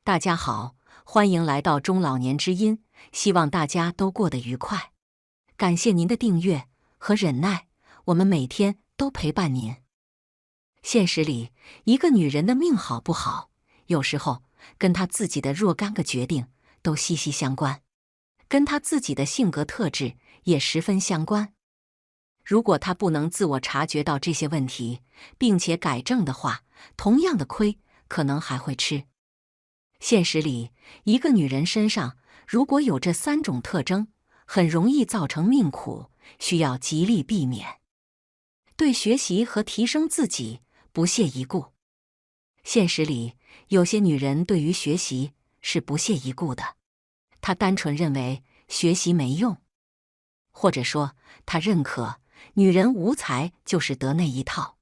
大家好，欢迎来到中老年之音，希望大家都过得愉快。感谢您的订阅和忍耐，我们每天都陪伴您。现实里，一个女人的命好不好，有时候跟她自己的若干个决定都息息相关，跟她自己的性格特质也十分相关。如果她不能自我察觉到这些问题，并且改正的话，同样的亏可能还会吃。现实里，一个女人身上如果有这3种特征，很容易造成命苦，需要极力避免。对学习和提升自己不屑一顾。现实里，有些女人对于学习是不屑一顾的，她单纯认为学习没用，或者说她认可女人无才就是得那一套。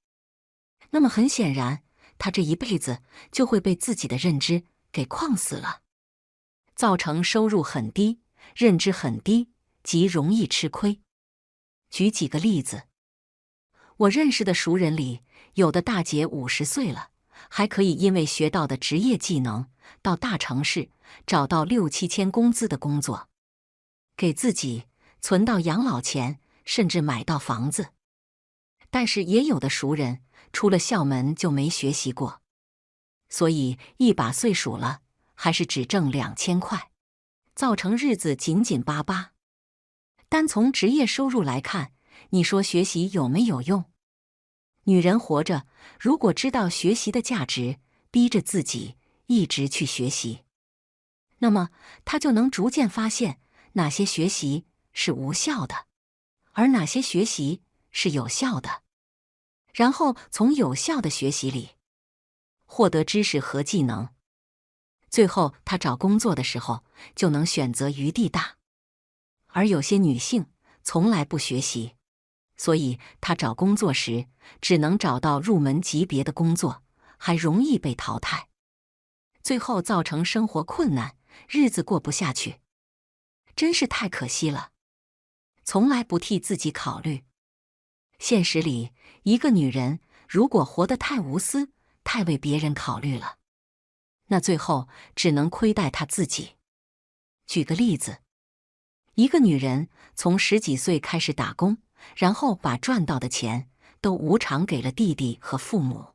那么很显然，她这一辈子就会被自己的认知给框死了，造成收入很低，认知很低，极容易吃亏。举几个例子，我认识的熟人里，有的大姐50岁了，还可以因为学到的职业技能，到大城市找到6、7千工资的工作，给自己存到养老钱，甚至买到房子。但是也有的熟人，出了校门就没学习过，所以一把岁数了，还是只挣2000块，造成日子紧紧巴巴。单从职业收入来看，你说学习有没有用？女人活着，如果知道学习的价值，逼着自己一直去学习，那么她就能逐渐发现哪些学习是无效的，而哪些学习是有效的，然后从有效的学习里获得知识和技能。最后她找工作的时候就能选择余地大。而有些女性从来不学习，所以她找工作时只能找到入门级别的工作，还容易被淘汰，最后造成生活困难，日子过不下去，真是太可惜了。从来不替自己考虑。现实里，一个女人如果活得太无私，太为别人考虑了，那最后只能亏待她自己。举个例子，一个女人从10几岁开始打工，然后把赚到的钱都无偿给了弟弟和父母，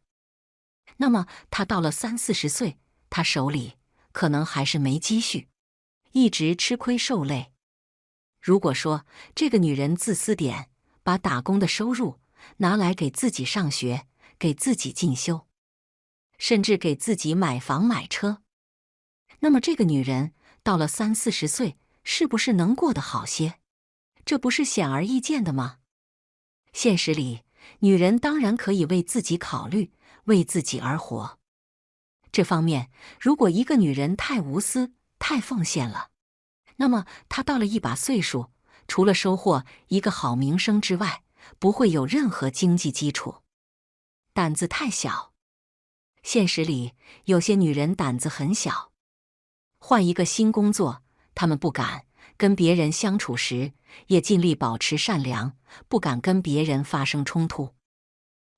那么她到了30、40岁，她手里可能还是没积蓄，一直吃亏受累。如果说这个女人自私点，把打工的收入拿来给自己上学，给自己进修，甚至给自己买房买车，那么这个女人到了30、40岁，是不是能过得好些？这不是显而易见的吗？现实里，女人当然可以为自己考虑，为自己而活。这方面，如果一个女人太无私、太奉献了，那么她到了一把岁数，除了收获一个好名声之外，不会有任何经济基础。胆子太小。现实里，有些女人胆子很小，换一个新工作，她们不敢，跟别人相处时也尽力保持善良，不敢跟别人发生冲突，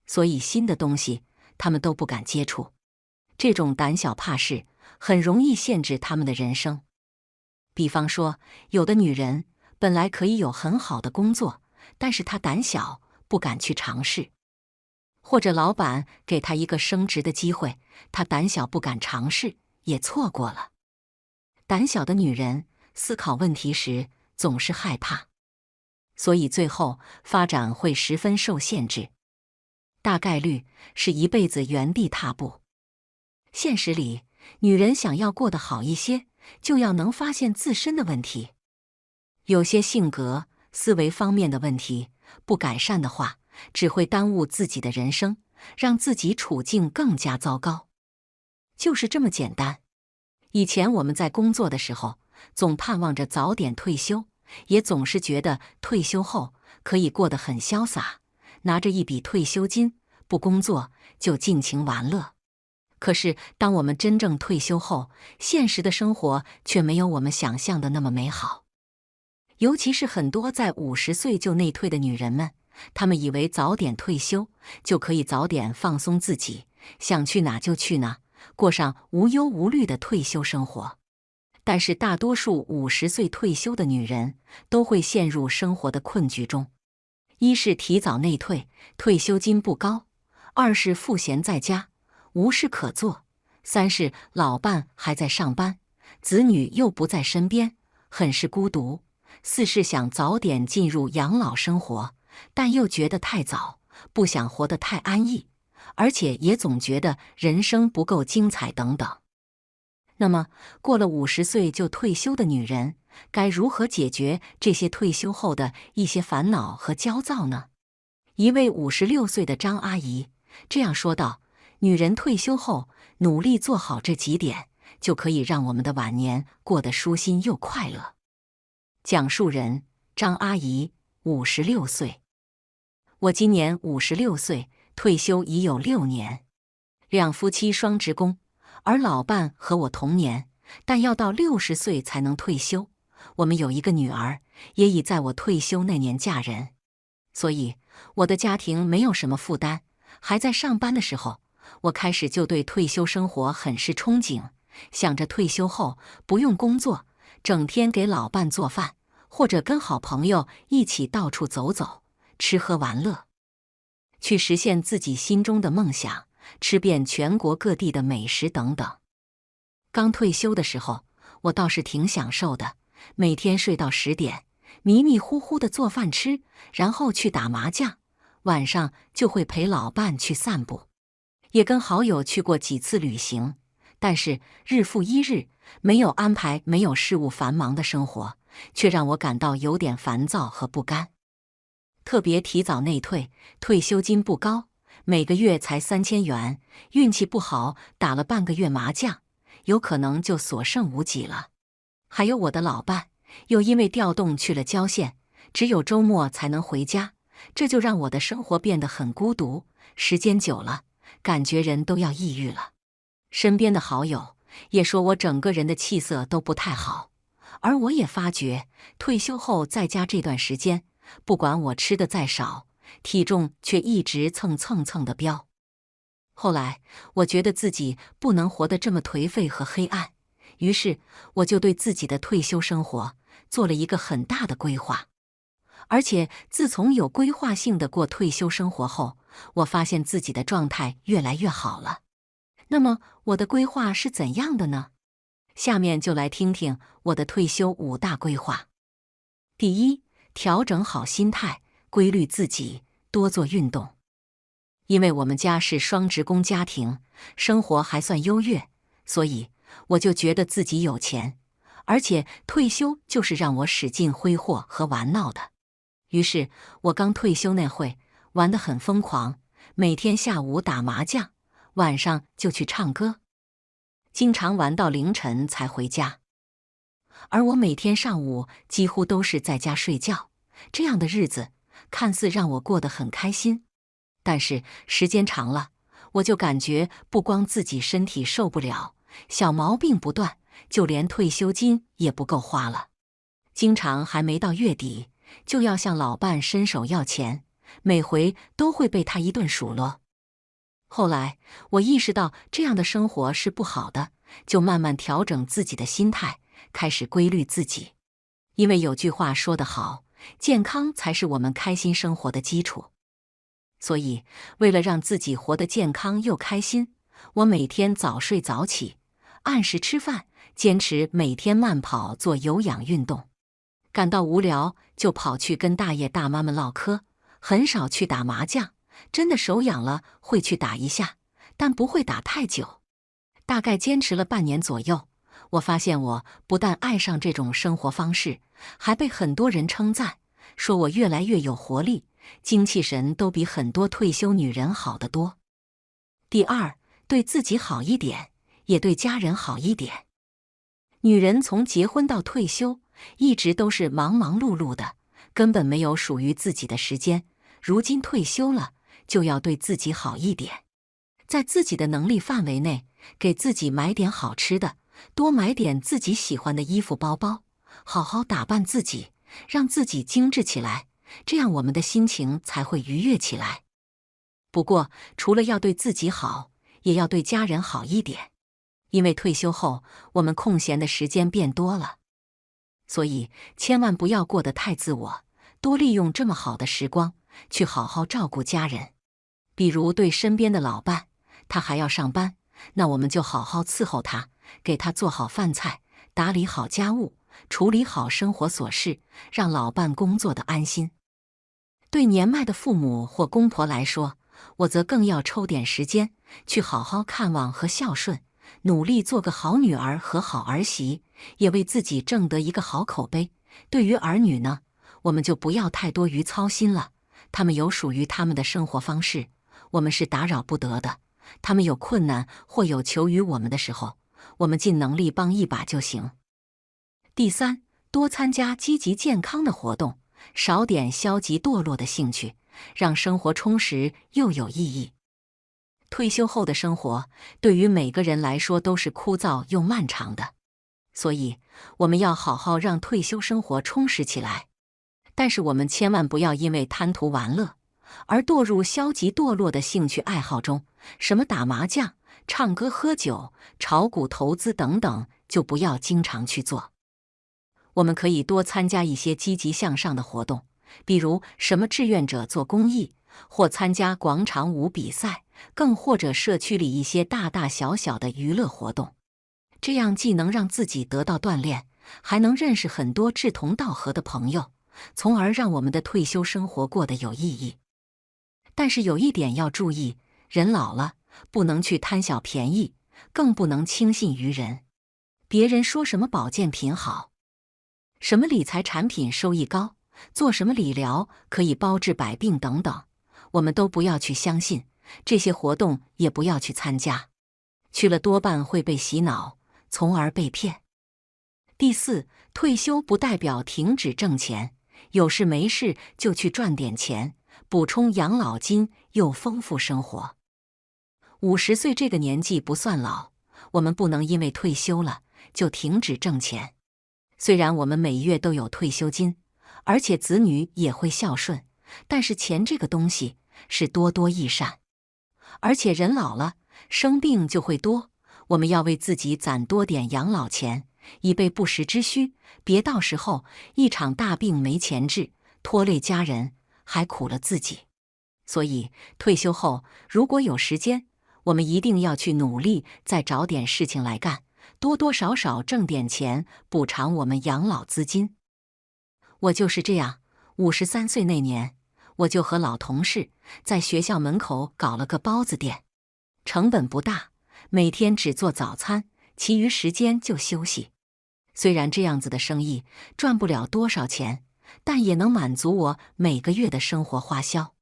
所以新的东西她们都不敢接触。这种胆小怕事很容易限制她们的人生。比方说，有的女人本来可以有很好的工作，但是她胆小，不敢去尝试。或者老板给她一个升职的机会，她胆小不敢尝试，也错过了。胆小的女人思考问题时总是害怕，所以最后发展会十分受限制，大概率是一辈子原地踏步。现实里，女人想要过得好一些，就要能发现自身的问题。有些性格、思维方面的问题，不改善的话，只会耽误自己的人生，让自己处境更加糟糕。就是这么简单。以前我们在工作的时候，总盼望着早点退休，也总是觉得退休后可以过得很潇洒，拿着一笔退休金，不工作就尽情玩乐。可是当我们真正退休后，现实的生活却没有我们想象的那么美好。尤其是很多在50岁就内退的女人们，她们以为早点退休就可以早点放松自己，想去哪就去哪，过上无忧无虑的退休生活。但是大多数50岁退休的女人都会陷入生活的困局中：一是提早内退，退休金不高；二是赋闲在家，无事可做；三是老伴还在上班，子女又不在身边，很是孤独；四是想早点进入养老生活，但又觉得太早，不想活得太安逸，而且也总觉得人生不够精彩等等。那么，过了50岁就退休的女人，该如何解决这些退休后的一些烦恼和焦躁呢？一位56岁的张阿姨这样说道：女人退休后，努力做好这几点，就可以让我们的晚年过得舒心又快乐。讲述人：张阿姨，56岁。我今年56岁，退休已有6年，两夫妻双职工。而老伴和我同年，但要到60岁才能退休。我们有一个女儿，也已在我退休那年嫁人，所以我的家庭没有什么负担。还在上班的时候，我开始就对退休生活很是憧憬，想着退休后不用工作，整天给老伴做饭，或者跟好朋友一起到处走走，吃喝玩乐，去实现自己心中的梦想。吃遍全国各地的美食等等。刚退休的时候，我倒是挺享受的，每天睡到10点，迷迷糊糊的做饭吃，然后去打麻将，晚上就会陪老伴去散步，也跟好友去过几次旅行。但是日复一日，没有安排、没有事务繁忙的生活，却让我感到有点烦躁和不甘。特别提早内退，退休金不高，每个月才3000元，运气不好打了半个月麻将，有可能就所剩无几了。还有我的老伴，又因为调动去了郊县，只有周末才能回家，这就让我的生活变得很孤独，时间久了，感觉人都要抑郁了。身边的好友也说我整个人的气色都不太好，而我也发觉，退休后在家这段时间，不管我吃的再少，体重却一直蹭的飙。后来我觉得自己不能活得这么颓废和黑暗，于是我就对自己的退休生活做了一个很大的规划。而且自从有规划性的过退休生活后，我发现自己的状态越来越好了。那么我的规划是怎样的呢？下面就来听听我的退休5大规划。第一，调整好心态，规律自己，多做运动。因为我们家是双职工家庭，生活还算优越，所以我就觉得自己有钱，而且退休就是让我使劲挥霍和玩闹的。于是我刚退休那会玩得很疯狂，每天下午打麻将，晚上就去唱歌，经常玩到凌晨才回家。而我每天上午几乎都是在家睡觉，这样的日子看似让我过得很开心，但是时间长了，我就感觉不光自己身体受不了，小毛病不断，就连退休金也不够花了。经常还没到月底，就要向老伴伸手要钱，每回都会被他一顿数落。后来我意识到这样的生活是不好的，就慢慢调整自己的心态，开始规律自己。因为有句话说得好，健康才是我们开心生活的基础。所以为了让自己活得健康又开心，我每天早睡早起，按时吃饭，坚持每天慢跑做有氧运动。感到无聊就跑去跟大爷大妈们唠嗑，很少去打麻将，真的手痒了会去打一下，但不会打太久。大概坚持了半年左右，我发现我不但爱上这种生活方式，还被很多人称赞，说我越来越有活力，精气神都比很多退休女人好得多。第二，对自己好一点，也对家人好一点。女人从结婚到退休，一直都是忙忙碌碌的，根本没有属于自己的时间。如今退休了，就要对自己好一点，在自己的能力范围内，给自己买点好吃的，多买点自己喜欢的衣服包包，好好打扮自己，让自己精致起来，这样我们的心情才会愉悦起来。不过，除了要对自己好，也要对家人好一点。因为退休后我们空闲的时间变多了，所以千万不要过得太自我，多利用这么好的时光去好好照顾家人。比如对身边的老伴，他还要上班，那我们就好好伺候他，给他做好饭菜，打理好家务，处理好生活琐事，让老伴工作的安心。对年迈的父母或公婆来说，我则更要抽点时间去好好看望和孝顺，努力做个好女儿和好儿媳，也为自己挣得一个好口碑。对于儿女呢，我们就不要太多于操心了，他们有属于他们的生活方式，我们是打扰不得的。他们有困难或有求于我们的时候，我们尽能力帮一把就行。第三，多参加积极健康的活动，少点消极堕落的兴趣，让生活充实又有意义。退休后的生活对于每个人来说都是枯燥又漫长的，所以我们要好好让退休生活充实起来。但是我们千万不要因为贪图玩乐而堕入消极堕落的兴趣爱好中，什么打麻将、唱歌、喝酒、炒股、投资等等，就不要经常去做。我们可以多参加一些积极向上的活动，比如什么志愿者做公益，或参加广场舞比赛，更或者社区里一些大大小小的娱乐活动。这样既能让自己得到锻炼，还能认识很多志同道合的朋友，从而让我们的退休生活过得有意义。但是有一点要注意，人老了，不能去贪小便宜，更不能轻信于人。别人说什么保健品好，什么理财产品收益高，做什么理疗可以包治百病等等，我们都不要去相信，这些活动也不要去参加，去了多半会被洗脑，从而被骗。第四，退休不代表停止挣钱，有事没事就去赚点钱，补充养老金又丰富生活。50岁这个年纪不算老，我们不能因为退休了就停止挣钱。虽然我们每月都有退休金，而且子女也会孝顺，但是钱这个东西是多多益善，而且人老了，生病就会多，我们要为自己攒多点养老钱，以备不时之需，别到时候一场大病没钱治，拖累家人，还苦了自己。所以退休后如果有时间，我们一定要去努力再找点事情来干，多多少少挣点钱，补偿我们养老资金。我就是这样，53岁那年，我就和老同事在学校门口搞了个包子店，成本不大，每天只做早餐，其余时间就休息。虽然这样子的生意赚不了多少钱，但也能满足我每个月的生活花销，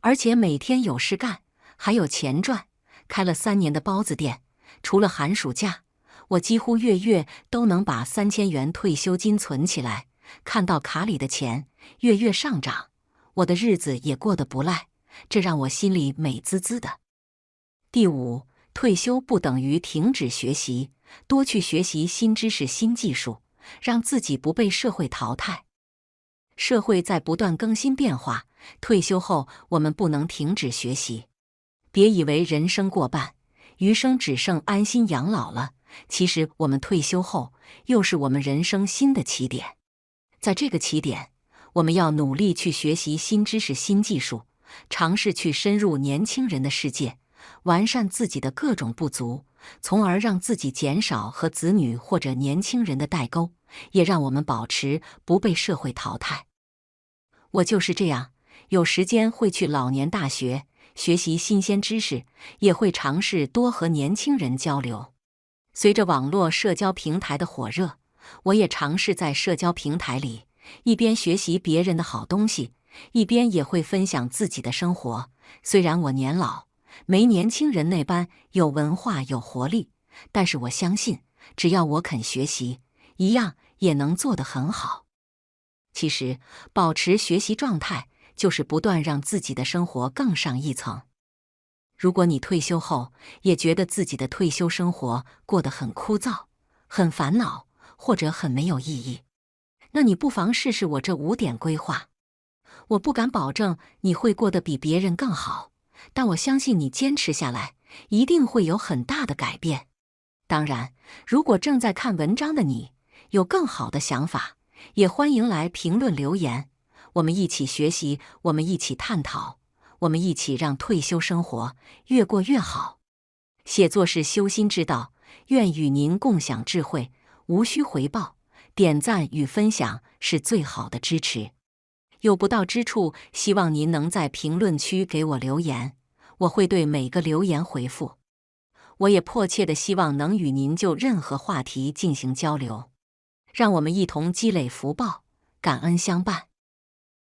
而且每天有事干，还有钱赚。开了3年的包子店，除了寒暑假，我几乎月月都能把3000元退休金存起来，看到卡里的钱月月上涨，我的日子也过得不赖，这让我心里美滋滋的。第五，退休不等于停止学习，多去学习新知识、新技术，让自己不被社会淘汰。社会在不断更新变化，退休后我们不能停止学习。别以为人生过半，余生只剩安心养老了，其实我们退休后又是我们人生新的起点。在这个起点，我们要努力去学习新知识、新技术，尝试去深入年轻人的世界，完善自己的各种不足，从而让自己减少和子女或者年轻人的代沟，也让我们保持不被社会淘汰。我就是这样，有时间会去老年大学学习新鲜知识，也会尝试多和年轻人交流。随着网络社交平台的火热，我也尝试在社交平台里一边学习别人的好东西，一边也会分享自己的生活。虽然我年老，没年轻人那般有文化有活力，但是我相信，只要我肯学习，一样也能做得很好。其实，保持学习状态，就是不断让自己的生活更上一层。如果你退休后也觉得自己的退休生活过得很枯燥、很烦恼，或者很没有意义，那你不妨试试我这5点规划。我不敢保证你会过得比别人更好，但我相信你坚持下来，一定会有很大的改变。当然，如果正在看文章的你有更好的想法，也欢迎来评论留言，我们一起学习，我们一起探讨，我们一起让退休生活越过越好。写作是修心之道，愿与您共享智慧，无需回报，点赞与分享是最好的支持。有不到之处，希望您能在评论区给我留言，我会对每个留言回复。我也迫切地希望能与您就任何话题进行交流，让我们一同积累福报，感恩相伴。